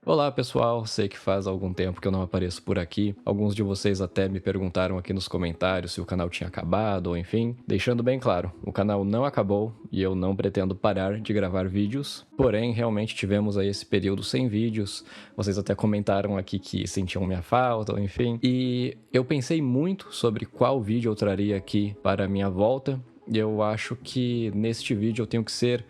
Olá pessoal, sei que faz algum tempo que eu não apareço por aqui. Alguns de vocês até me perguntaram aqui nos comentários se o canal tinha acabado ou enfim. Deixando bem claro, o canal não acabou e eu não pretendo parar de gravar vídeos. Porém, realmente tivemos aí esse período sem vídeos. Vocês até comentaram aqui que sentiam minha falta, ou enfim. E eu pensei muito sobre qual vídeo eu traria aqui para a minha volta. E eu acho que neste vídeo eu tenho que ser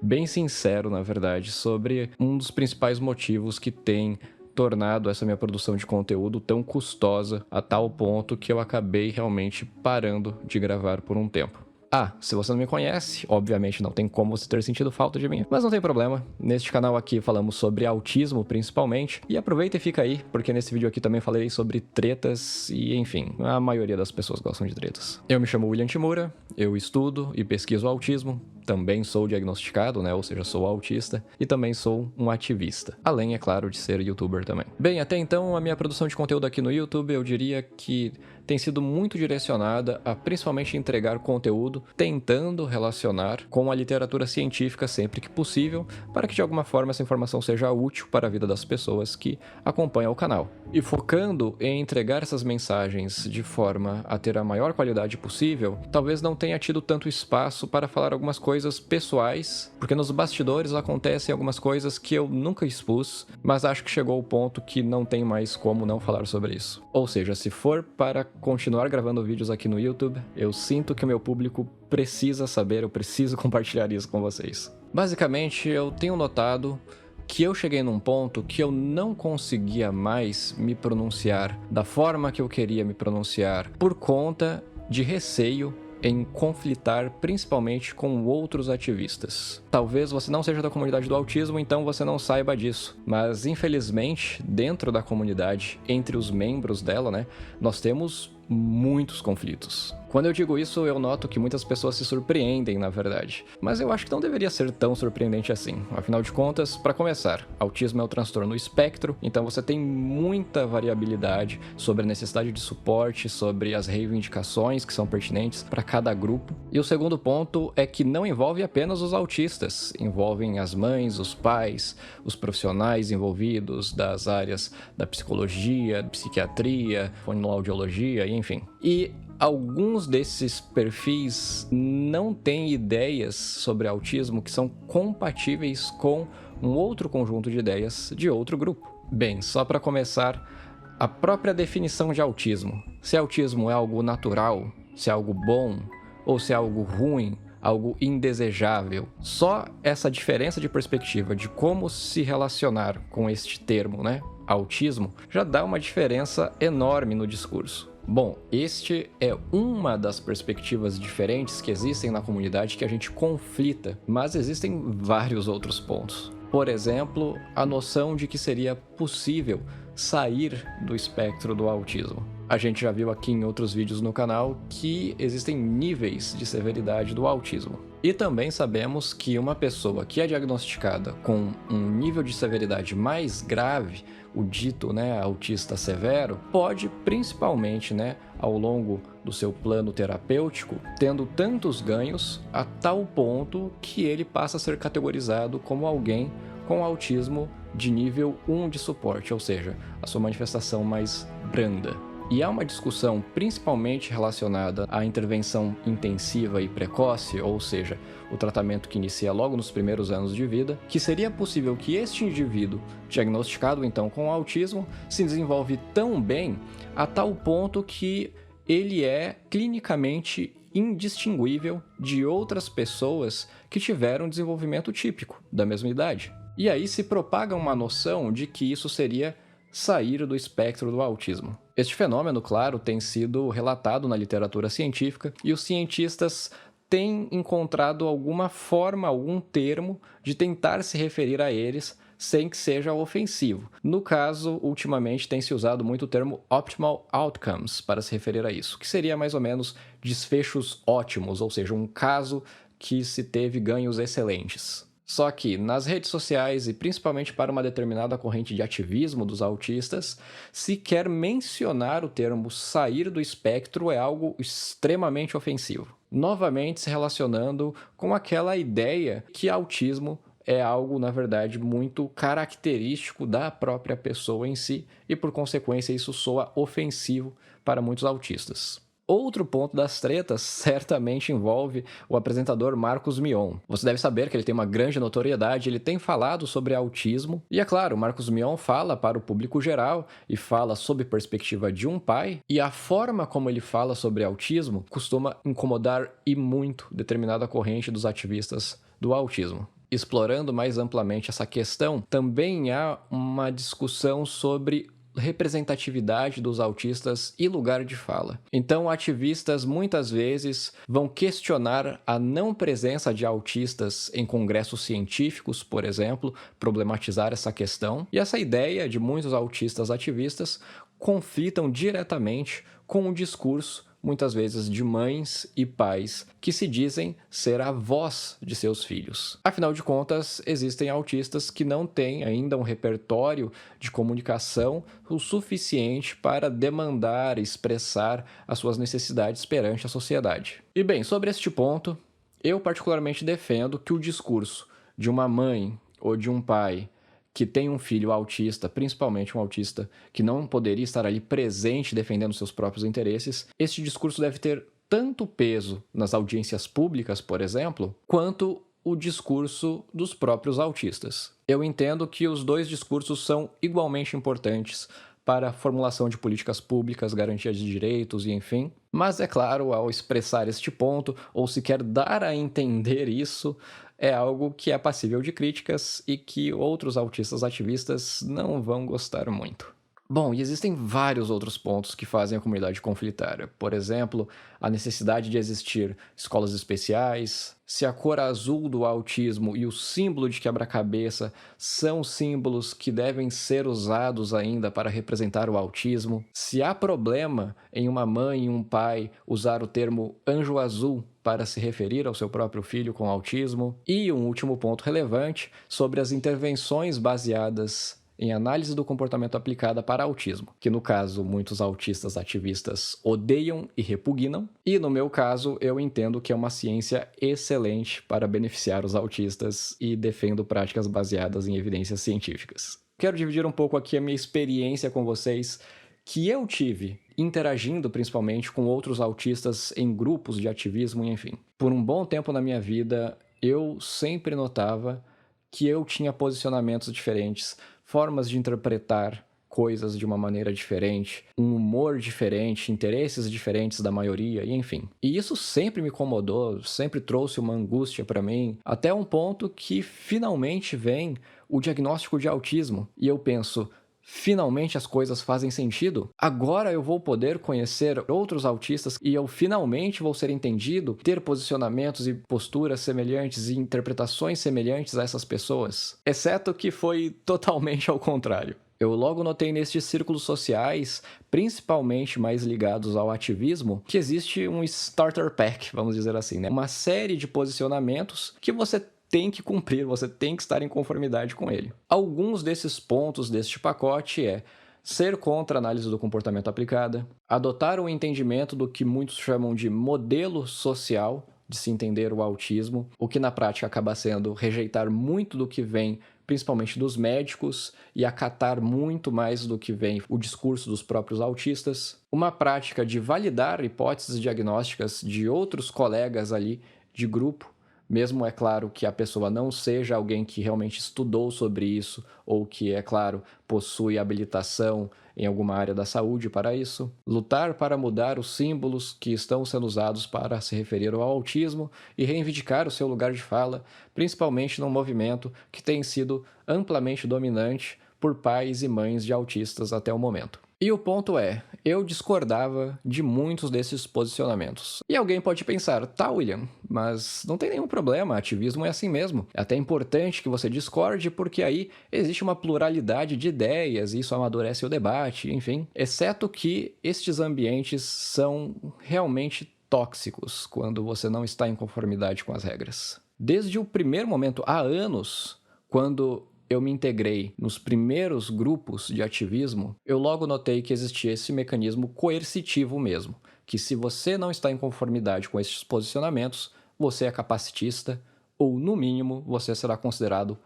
bem sincero, na verdade, sobre um dos principais motivos que tem tornado essa minha produção de conteúdo tão custosa a tal ponto que eu acabei realmente parando de gravar por um tempo. Ah, se você não me conhece, obviamente não tem como você ter sentido falta de mim, mas não tem problema. Neste canal aqui falamos sobre autismo principalmente, e aproveita e fica aí, porque nesse vídeo aqui também falei sobre tretas e enfim, a maioria das pessoas gostam de tretas. Eu me chamo William Timura, eu estudo e pesquiso autismo, também sou diagnosticado, né, ou seja, sou autista, e também sou um ativista, além, é claro, de ser youtuber também. Bem, até então a minha produção de conteúdo aqui no YouTube eu diria que tem sido muito direcionada a principalmente entregar conteúdo tentando relacionar com a literatura científica sempre que possível, para que de alguma forma essa informação seja útil para a vida das pessoas que acompanham o canal. E focando em entregar essas mensagens de forma a ter a maior qualidade possível, talvez não tenha tido tanto espaço para falar algumas coisas pessoais, porque nos bastidores acontecem algumas coisas que eu nunca expus, mas acho que chegou ao ponto que não tem mais como não falar sobre isso. Ou seja, se for para continuar gravando vídeos aqui no YouTube, eu sinto que o meu público precisa saber, eu preciso compartilhar isso com vocês. Basicamente, eu tenho notado que eu cheguei num ponto que eu não conseguia mais me pronunciar da forma que eu queria me pronunciar por conta de receio em conflitar principalmente com outros ativistas. Talvez você não seja da comunidade do autismo, então você não saiba disso, mas infelizmente, dentro da comunidade, entre os membros dela, né, nós temos muitos conflitos. Quando eu digo isso, eu noto que muitas pessoas se surpreendem, na verdade. Mas eu acho que não deveria ser tão surpreendente assim. Afinal de contas, para começar, autismo é o transtorno espectro, então você tem muita variabilidade sobre a necessidade de suporte, sobre as reivindicações que são pertinentes para cada grupo. E o segundo ponto é que não envolve apenas os autistas, envolvem as mães, os pais, os profissionais envolvidos das áreas da psicologia, psiquiatria, fonoaudiologia, enfim. E alguns desses perfis não têm ideias sobre autismo que são compatíveis com um outro conjunto de ideias de outro grupo. Bem, só para começar, a própria definição de autismo. Se autismo é algo natural, se é algo bom ou se é algo ruim, algo indesejável. Só essa diferença de perspectiva de como se relacionar com este termo, né, autismo, já dá uma diferença enorme no discurso. Bom, este é uma das perspectivas diferentes que existem na comunidade que a gente conflita, mas existem vários outros pontos. Por exemplo, a noção de que seria possível sair do espectro do autismo. A gente já viu aqui em outros vídeos no canal que existem níveis de severidade do autismo. E também sabemos que uma pessoa que é diagnosticada com um nível de severidade mais grave, o dito, autista severo, pode principalmente, ao longo do seu plano terapêutico, tendo tantos ganhos a tal ponto que ele passa a ser categorizado como alguém com autismo de nível 1 de suporte, ou seja, a sua manifestação mais branda. E há uma discussão principalmente relacionada à intervenção intensiva e precoce, ou seja, o tratamento que inicia logo nos primeiros anos de vida, que seria possível que este indivíduo, diagnosticado então com autismo, se desenvolve tão bem a tal ponto que ele é clinicamente indistinguível de outras pessoas que tiveram desenvolvimento típico, da mesma idade. E aí se propaga uma noção de que isso seria sair do espectro do autismo. Este fenômeno, claro, tem sido relatado na literatura científica e os cientistas têm encontrado alguma forma, algum termo de tentar se referir a eles sem que seja ofensivo. No caso, ultimamente tem se usado muito o termo optimal outcomes para se referir a isso, que seria mais ou menos desfechos ótimos, ou seja, um caso que se teve ganhos excelentes. Só que nas redes sociais e principalmente para uma determinada corrente de ativismo dos autistas, sequer mencionar o termo sair do espectro é algo extremamente ofensivo. Novamente se relacionando com aquela ideia que autismo é algo, na verdade, muito característico da própria pessoa em si e, por consequência, isso soa ofensivo para muitos autistas. Outro ponto das tretas certamente envolve o apresentador Marcos Mion. Você deve saber que ele tem uma grande notoriedade, ele tem falado sobre autismo, e é claro, Marcos Mion fala para o público geral e fala sob perspectiva de um pai, e a forma como ele fala sobre autismo costuma incomodar e muito determinada corrente dos ativistas do autismo. Explorando mais amplamente essa questão, também há uma discussão sobre representatividade dos autistas e lugar de fala. Então, ativistas muitas vezes vão questionar a não presença de autistas em congressos científicos, por exemplo, problematizar essa questão. E essa ideia de muitos autistas ativistas conflitam diretamente com o discurso muitas vezes de mães e pais que se dizem ser a voz de seus filhos. Afinal de contas, existem autistas que não têm ainda um repertório de comunicação o suficiente para demandar e expressar as suas necessidades perante a sociedade. E bem, sobre este ponto, eu particularmente defendo que o discurso de uma mãe ou de um pai que tem um filho autista, principalmente um autista que não poderia estar ali presente defendendo seus próprios interesses, este discurso deve ter tanto peso nas audiências públicas, por exemplo, quanto o discurso dos próprios autistas. Eu entendo que os dois discursos são igualmente importantes para a formulação de políticas públicas, garantia de direitos e enfim. Mas, é claro, ao expressar este ponto, ou sequer dar a entender isso, é algo que é passível de críticas e que outros autistas ativistas não vão gostar muito. Bom, e existem vários outros pontos que fazem a comunidade conflitar. Por exemplo, a necessidade de existir escolas especiais, se a cor azul do autismo e o símbolo de quebra-cabeça são símbolos que devem ser usados ainda para representar o autismo, se há problema em uma mãe e um pai usar o termo anjo azul para se referir ao seu próprio filho com autismo, e um último ponto relevante sobre as intervenções baseadas em análise do comportamento aplicada para autismo, que no caso muitos autistas ativistas odeiam e repugnam, e no meu caso eu entendo que é uma ciência excelente para beneficiar os autistas e defendo práticas baseadas em evidências científicas. Quero dividir um pouco aqui a minha experiência com vocês que eu tive interagindo principalmente com outros autistas em grupos de ativismo e enfim. Por um bom tempo na minha vida, eu sempre notava que eu tinha posicionamentos diferentes, formas de interpretar coisas de uma maneira diferente, um humor diferente, interesses diferentes da maioria, e enfim. E isso sempre me incomodou, sempre trouxe uma angústia para mim, até um ponto que finalmente vem o diagnóstico de autismo, e eu penso, finalmente as coisas fazem sentido? Agora eu vou poder conhecer outros autistas e eu finalmente vou ser entendido, ter posicionamentos e posturas semelhantes e interpretações semelhantes a essas pessoas? Exceto que foi totalmente ao contrário. Eu logo notei nestes círculos sociais, principalmente mais ligados ao ativismo, que existe um starter pack, vamos dizer assim, né? Uma série de posicionamentos que você tem que cumprir, você tem que estar em conformidade com ele. Alguns desses pontos deste pacote é ser contra a análise do comportamento aplicada, adotar o entendimento do que muitos chamam de modelo social de se entender o autismo, o que na prática acaba sendo rejeitar muito do que vem principalmente dos médicos e acatar muito mais do que vem o discurso dos próprios autistas, uma prática de validar hipóteses diagnósticas de outros colegas ali de grupo, mesmo, é claro, que a pessoa não seja alguém que realmente estudou sobre isso ou que, é claro, possui habilitação em alguma área da saúde para isso. Lutar para mudar os símbolos que estão sendo usados para se referir ao autismo e reivindicar o seu lugar de fala, principalmente num movimento que tem sido amplamente dominante por pais e mães de autistas até o momento. E o ponto é, eu discordava de muitos desses posicionamentos. E alguém pode pensar, tá, William, mas não tem nenhum problema, ativismo é assim mesmo. É até importante que você discorde, porque aí existe uma pluralidade de ideias, e isso amadurece o debate, enfim. Exceto que estes ambientes são realmente tóxicos quando você não está em conformidade com as regras. Desde o primeiro momento, há anos, quando eu me integrei nos primeiros grupos de ativismo, eu logo notei que existia esse mecanismo coercitivo mesmo, que se você não está em conformidade com esses posicionamentos, você é capacitista ou no mínimo você será considerado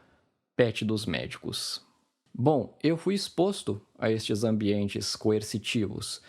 pet dos médicos. Bom, eu fui exposto a estes ambientes coercitivos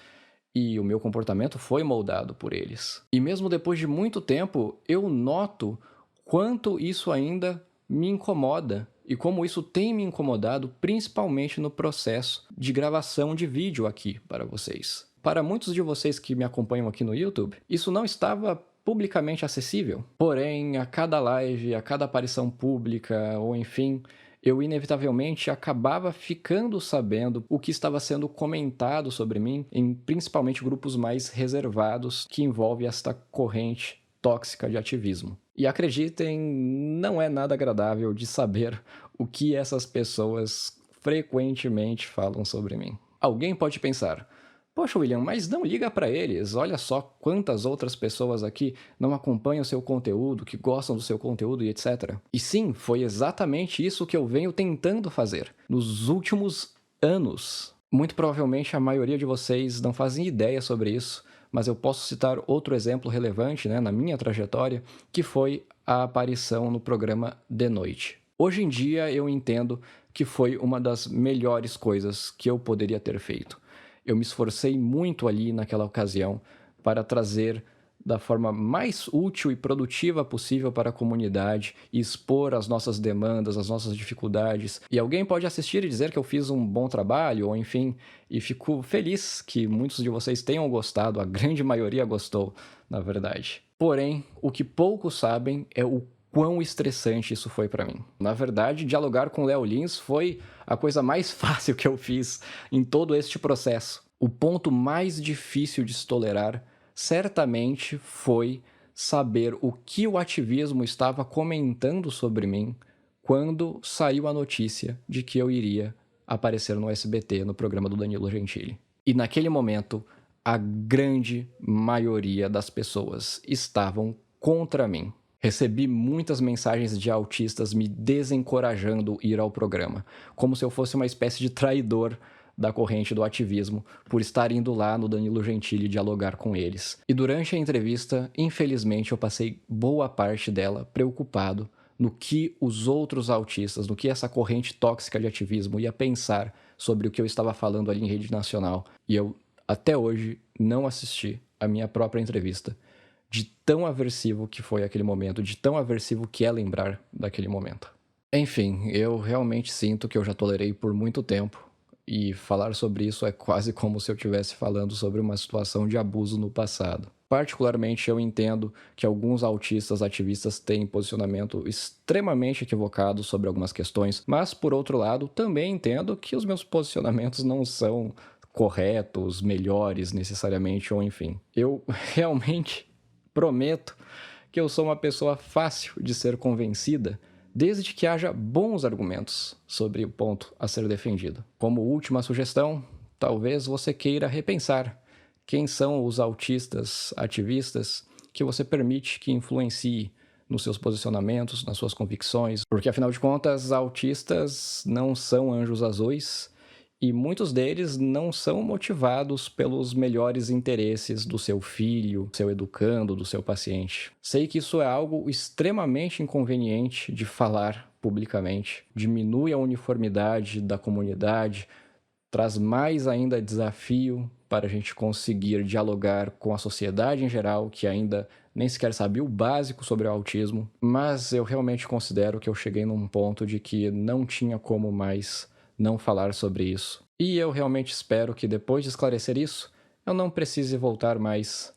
e o meu comportamento foi moldado por eles. E mesmo depois de muito tempo, eu noto quanto isso ainda me incomoda e como isso tem me incomodado, principalmente no processo de gravação de vídeo aqui para vocês. Para muitos de vocês que me acompanham aqui no YouTube, isso não estava publicamente acessível. Porém, a cada live, a cada aparição pública, ou enfim, eu inevitavelmente acabava ficando sabendo o que estava sendo comentado sobre mim em principalmente grupos mais reservados que envolve esta corrente tóxica de ativismo. E acreditem, não é nada agradável de saber o que essas pessoas frequentemente falam sobre mim. Alguém pode pensar: poxa, William, mas não liga para eles. Olha só quantas outras pessoas aqui não acompanham o seu conteúdo, que gostam do seu conteúdo e etc. E sim, foi exatamente isso que eu venho tentando fazer nos últimos anos. Muito provavelmente a maioria de vocês não fazem ideia sobre isso, mas eu posso citar outro exemplo relevante, na minha trajetória, que foi a aparição no programa De Noite. Hoje em dia eu entendo que foi uma das melhores coisas que eu poderia ter feito. Eu me esforcei muito ali naquela ocasião para trazer da forma mais útil e produtiva possível para a comunidade e expor as nossas demandas, as nossas dificuldades. E alguém pode assistir e dizer que eu fiz um bom trabalho, ou enfim, e fico feliz que muitos de vocês tenham gostado, a grande maioria gostou, na verdade. Porém, o que poucos sabem é o quão estressante isso foi para mim. Na verdade, dialogar com Léo Lins foi a coisa mais fácil que eu fiz em todo este processo. O ponto mais difícil de se tolerar certamente foi saber o que o ativismo estava comentando sobre mim quando saiu a notícia de que eu iria aparecer no SBT, no programa do Danilo Gentili. E naquele momento, a grande maioria das pessoas estavam contra mim. Recebi muitas mensagens de autistas me desencorajando a ir ao programa, como se eu fosse uma espécie de traidor da corrente do ativismo por estar indo lá no Danilo Gentili dialogar com eles. E durante a entrevista, infelizmente, eu passei boa parte dela preocupado no que os outros autistas, no que essa corrente tóxica de ativismo ia pensar sobre o que eu estava falando ali em rede nacional. E eu, até hoje, não assisti a minha própria entrevista, de tão aversivo que foi aquele momento, de tão aversivo que é lembrar daquele momento. Enfim, eu realmente sinto que eu já tolerei por muito tempo, e falar sobre isso é quase como se eu estivesse falando sobre uma situação de abuso no passado. Particularmente, eu entendo que alguns autistas ativistas têm posicionamento extremamente equivocado sobre algumas questões, mas, por outro lado, também entendo que os meus posicionamentos não são corretos, melhores necessariamente, ou enfim. Eu realmente prometo que eu sou uma pessoa fácil de ser convencida, desde que haja bons argumentos sobre o ponto a ser defendido. Como última sugestão, talvez você queira repensar quem são os autistas ativistas que você permite que influencie nos seus posicionamentos, nas suas convicções, porque afinal de contas, autistas não são anjos azuis e muitos deles não são motivados pelos melhores interesses do seu filho, do seu educando, do seu paciente. Sei que isso é algo extremamente inconveniente de falar publicamente, diminui a uniformidade da comunidade, traz mais ainda desafio para a gente conseguir dialogar com a sociedade em geral, que ainda nem sequer sabe o básico sobre o autismo, mas eu realmente considero que eu cheguei num ponto de que não tinha como mais não falar sobre isso. E eu realmente espero que depois de esclarecer isso, eu não precise voltar mais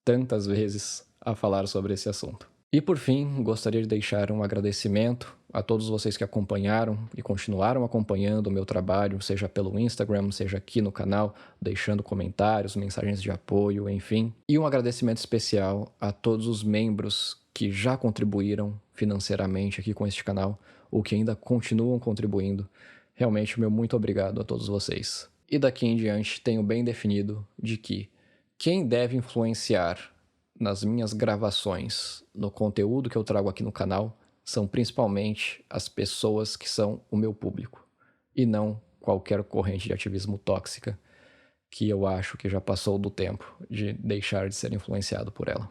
tantas vezes a falar sobre esse assunto. E por fim, gostaria de deixar um agradecimento a todos vocês que acompanharam e continuaram acompanhando o meu trabalho, seja pelo Instagram, seja aqui no canal, deixando comentários, mensagens de apoio, enfim. E um agradecimento especial a todos os membros que já contribuíram financeiramente aqui com este canal, ou que ainda continuam contribuindo. Realmente, meu muito obrigado a todos vocês. E daqui em diante, tenho bem definido de que quem deve influenciar nas minhas gravações, no conteúdo que eu trago aqui no canal, são principalmente as pessoas que são o meu público, e não qualquer corrente de ativismo tóxica que eu acho que já passou do tempo de deixar de ser influenciado por ela.